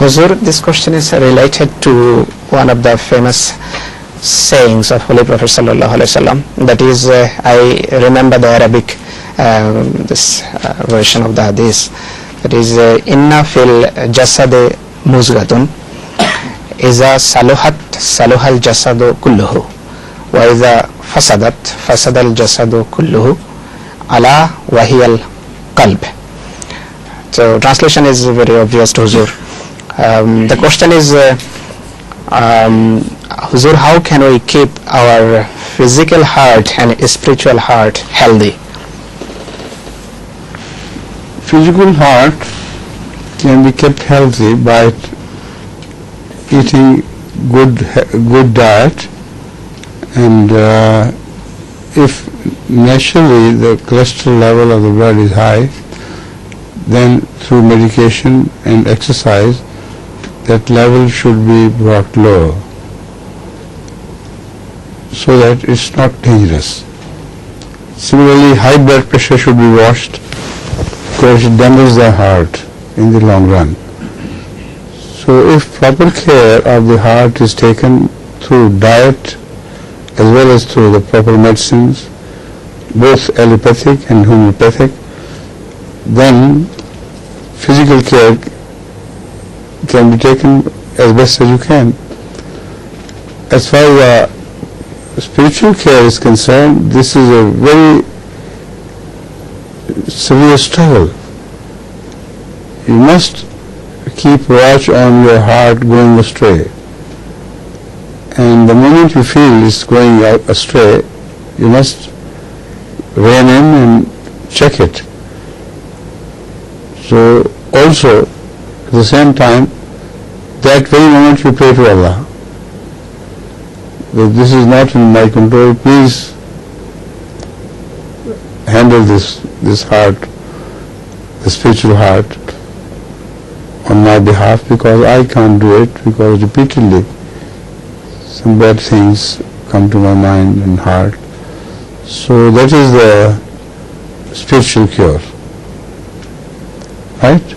Huzur, this question is related to one of the famous sayings of Holy Prophet sallallahu alaihi wasallam. That is, I remember the Arabic version of the Hadith. That is, inna fil jasad muzgatun, iza saluhat saluhal jasadu kulluhu, wa iza fasadat fasadal jasadu kulluhu, ala wahiyal qalb. So translation is very obvious to Huzur. The question is, Huzur, how can we keep our physical heart and spiritual heart healthy? Physical heart can be kept healthy by eating good diet, and if naturally the cholesterol level of the blood is high, then through medication and exercise that level should be brought low so that it's not dangerous. Similarly, high blood pressure should be watched because it damages the heart in the long run. So if proper care of the heart is taken through diet as well as through the proper medicines, both allopathic and homeopathic, then physical care can be taken as best as you can. As far as spiritual care is concerned, this is a very severe struggle. You must keep watch on your heart going astray, and the moment you feel it's going astray, you must rein in and check it. So also at the same time, that very moment you pray to Allah that this is not in my control, please handle this heart, the spiritual heart, on my behalf, because I can't do it, because repeatedly some bad things come to my mind and heart. So that is the spiritual cure, right?